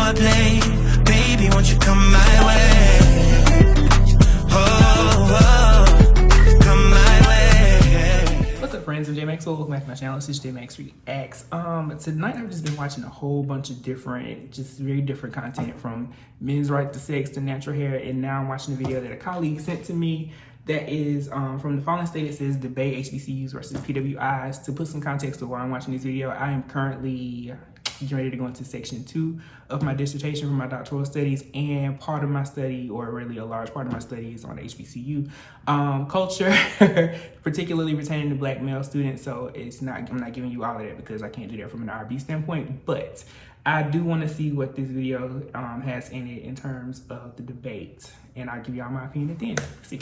I play. Baby, won't you come my way? Come my way. What's up, friends? I'm Maxwell. Welcome back to my channel. This is Max Reacts. Tonight I've just been watching a whole bunch of different, just very different content, from men's right to sex to natural hair, and now I'm watching a video that a colleague sent to me that is from the following state. It says debate HBCUs versus PWIs. To put some context of why I'm watching this video, I am currently getting ready to go into section 2 of my dissertation for my doctoral studies, and part of my study, or really a large part of my study, is on HBCU culture, particularly pertaining to Black male students. So I'm not giving you all of that because I can't do that from an RB standpoint, but I do want to see what this video has in it in terms of the debate, and I'll give y'all my opinion at the end. Let's see.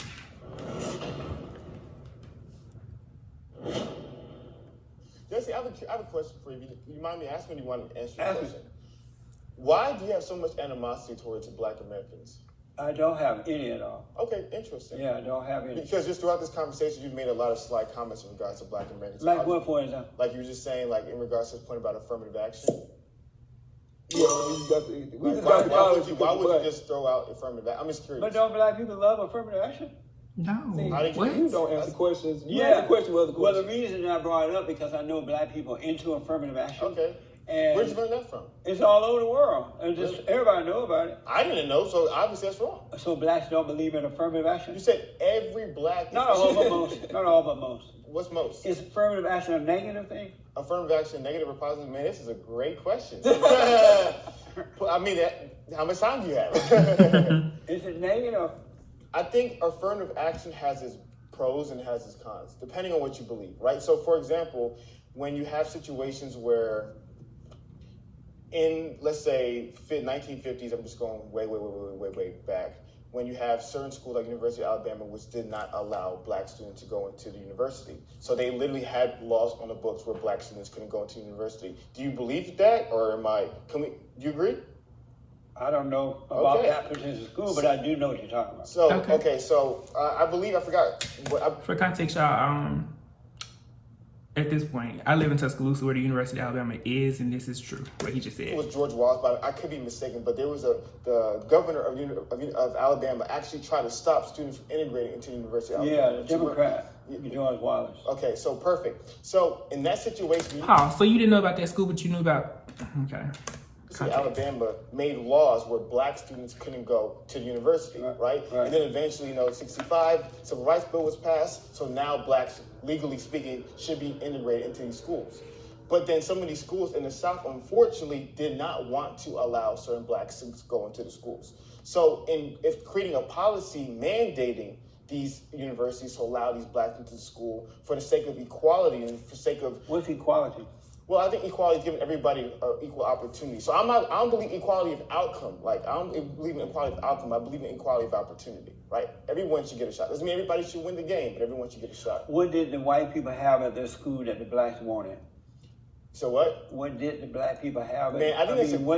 Jesse, I have a question for you. You mind me asking when you want to answer your question? Why do you have so much animosity towards Black Americans? I don't have any at all. Okay, interesting. Yeah, I don't have any. Because just throughout this conversation, you've made a lot of slight comments in regards to Black Americans. Like what, for example? Like you were just saying, like in regards to this point about affirmative action. Yeah, why would you just throw out affirmative action? I'm just curious. But don't Black people love affirmative action? No. You don't answer questions. You Yeah. answer questions with other questions. Well, the reason I brought it up because I know Black people into affirmative action. Okay. And where'd you learn that from? It's all over the world. And just everybody know about it. I didn't know, so obviously that's wrong. So Blacks don't believe in affirmative action? You said every Black... Not all, but most. Not all, but most. What's most? Is affirmative action a negative thing? Affirmative action, negative or positive? Man, this is a great question. I mean, how much time do you have? Is it negative? I think affirmative action has its pros and has its cons, depending on what you believe, right? So, for example, when you have situations where in, let's say, 1950s, I'm just going way back, when you have certain schools like University of Alabama, which did not allow Black students to go into the university. So they literally had laws on the books where Black students couldn't go into university. Do you believe that, or do you agree? I don't know about that particular school, but I do know what you're talking about. So, so I believe, I forgot. For context, y'all, at this point, I live in Tuscaloosa, where the University of Alabama is, and this is true, what he just said. It was George Wallace, but I could be mistaken, but there was the governor of Alabama actually tried to stop students from integrating into the University of Alabama. Yeah, the Democrat, George Wallace. Okay, so perfect. So in that situation... so you didn't know about that school, but you knew about... Okay. See, Alabama made laws where Black students couldn't go to the university, right? And then eventually, 65, Civil Rights Bill was passed, so now Blacks, legally speaking, should be integrated into these schools. But then some of these schools in the South, unfortunately, did not want to allow certain Black students to go into the schools. So if creating a policy mandating these universities to allow these Blacks into the school for the sake of equality and for the sake of... What's equality? Well, I think equality is giving everybody equal opportunity. So I don't believe equality of outcome. Like, I don't believe in equality of outcome. I believe in equality of opportunity, right? Everyone should get a shot. Doesn't mean everybody should win the game, but everyone should get a shot. What did the white people have at their school that the Blacks wanted? So what? What did the Black people have? What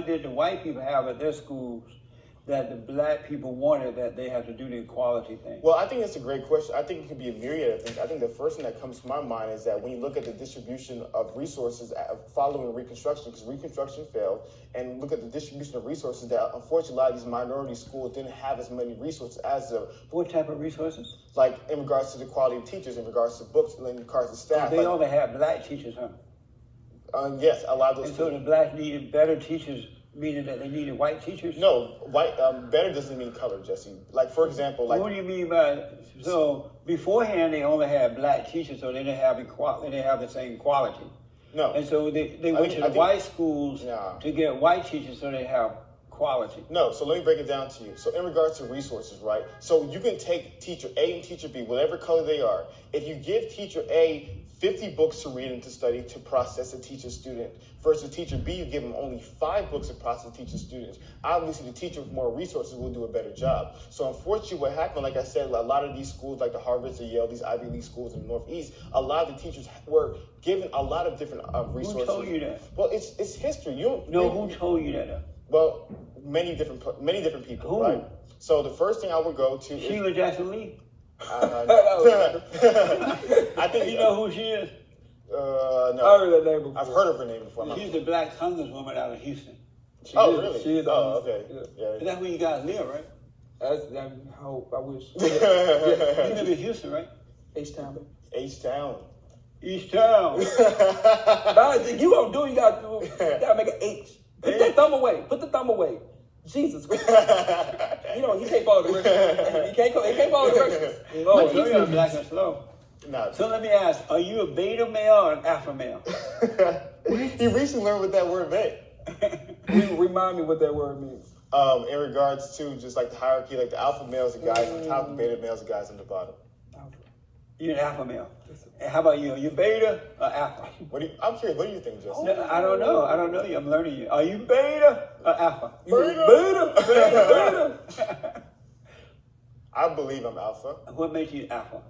did the white people have at their schools that the Black people wanted that they had to do the equality thing? Well, I think that's a great question. I think it could be a myriad of things. I think the first thing that comes to my mind is that when you look at the distribution of resources following Reconstruction, because Reconstruction failed, and look at the distribution of resources, that unfortunately a lot of these minority schools didn't have as many resources as the... What type of resources? Like in regards to the quality of teachers, in regards to books, and in regards to staff. They only had Black teachers, huh? Yes, a lot of those. And so the Blacks needed better teachers, meaning that they needed white teachers? No, better doesn't mean color, Jesse. Like, for example, like... What do you mean by... So, beforehand, they only had Black teachers, so they didn't have the same quality. No. And so they went to the white schools to get white teachers so they have quality. No, so let me break it down to you. So in regards to resources, right? So you can take teacher A and teacher B, whatever color they are. If you give teacher A 50 books to read and to study to process a teacher student, versus teacher B, you give them only 5 books to process teacher students. Obviously, the teacher with more resources will do a better job. So unfortunately, what happened, like I said, a lot of these schools, like the Harvards, the Yale, these Ivy League schools in the Northeast, a lot of the teachers were given a lot of different resources. Who told you that? Well, it's history. Who told you that? Well, many different people, Who? right? So the first thing I would go to Sheila Jackson Lee. I think you know who she is? No. I heard that name before. I've heard of her name before. She's the Black congresswoman out of Houston. Really? She is. Okay. Yeah. And that's where you guys live, right? I hope. I wish. You live in Houston, right? H-Town. H-Town. East Town. Nah, you gonna do, you gotta make an H. Put that thumb away. Put the thumb away. Jesus Christ. You know, he can't follow directions. He can't follow directions. Oh, so you're black and slow. Nah. So let me ask, are you a beta male or an alpha male? He recently learned what that word meant. Remind me what that word means. In regards to just like the hierarchy, like the alpha males are guys on top, the beta males are guys on the bottom. You're an alpha male. And how about you? Are you beta or alpha? I'm curious, what do you think, Justin? No, I don't know. I don't know you. I'm learning you. Are you beta or alpha? Beta. I believe I'm alpha. What makes you alpha?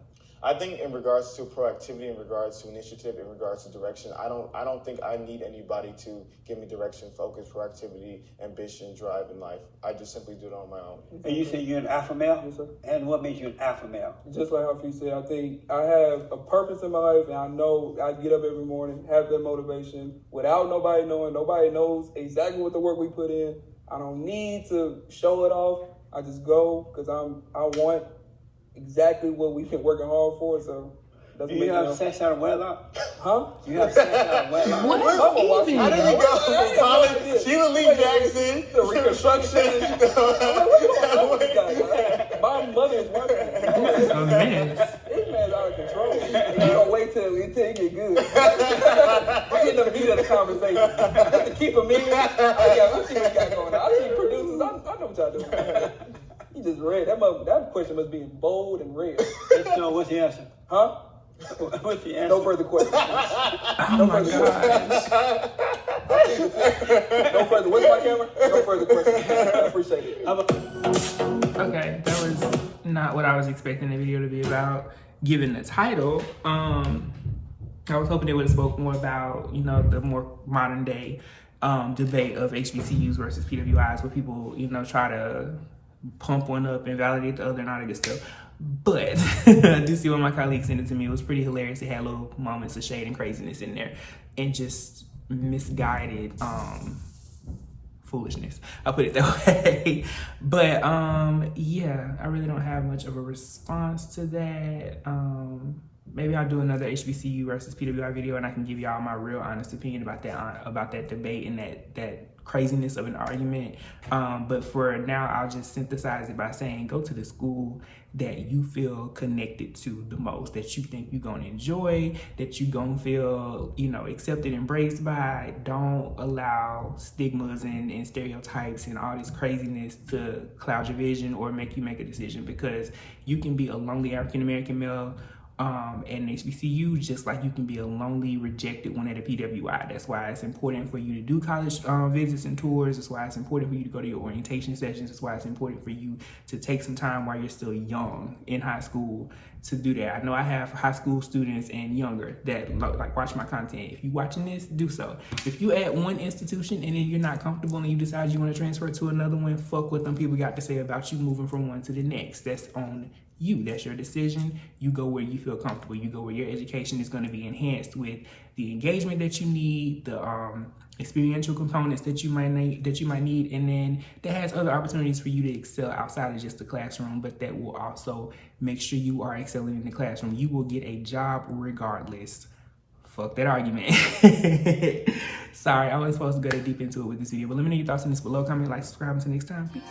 I think in regards to proactivity, in regards to initiative, in regards to direction, I don't think I need anybody to give me direction, focus, proactivity, ambition, drive in life. I just simply do it on my own. And you say you're an alpha male? Yes, sir. And what makes you an alpha male? Just like Hafiz said, I think I have a purpose in my life, and I know I get up every morning, have that motivation, without nobody knowing. Nobody knows exactly what the work we put in. I don't need to show it off. I just go because I want exactly what we've been working hard for. So do you have sex out of wedlock? Huh? You have sex out of wedlock? What even? How did we go from college, Sheila Lee Jackson, the reconstruction? My mother is working. Oh, man. This man's out of control. You don't wait till it get good. We're getting the meat of the conversation. Just to keep him in. I see what you got going on. I see producers. I know what y'all doing. He just read. That question must be in bold and red. So what's the answer? Huh? What's the answer? No further questions. Oh my gosh. No further. Where's my camera? No further questions. I appreciate it. Okay, that was not what I was expecting the video to be about. Given the title, I was hoping they would have spoke more about, you know, the more modern day debate of HBCUs versus PWIs, where people, you know, try to pump one up and validate the other and all that good stuff. But I do see one of my colleagues sent it to me. It was pretty hilarious. It had little moments of shade and craziness in there and just misguided foolishness. I'll put it that way. But yeah, I really don't have much of a response to that. Maybe I'll do another HBCU versus PWI video and I can give y'all my real honest opinion about that debate and that craziness of an argument. But for now, I'll just synthesize it by saying go to the school that you feel connected to the most, that you think you're gonna enjoy, that you're gonna feel, you know, accepted, embraced by. Don't allow stigmas and stereotypes and all this craziness to cloud your vision or make you make a decision, because you can be a lonely African-American male and HBCU, just like you can be a lonely, rejected one at a PWI. That's why it's important for you to do college visits and tours. That's why it's important for you to go to your orientation sessions. That's why it's important for you to take some time while you're still young in high school to do that. I know I have high school students and younger that like watch my content. If you're watching this, do so. If you at one institution and then you're not comfortable and you decide you want to transfer to another one, fuck what them people got to say about you moving from one to the next. That's on you. That's your decision. You go where you feel comfortable. You go where your education is going to be enhanced with the engagement that you need, the experiential components that you might need, and then that has other opportunities for you to excel outside of just the classroom, but that will also make sure you are excelling in the classroom. You will get a job regardless. Fuck that argument. Sorry, I wasn't supposed to go that deep into it with this video, but let me know your thoughts on this below. Comment, like, subscribe. Until next time. Peace.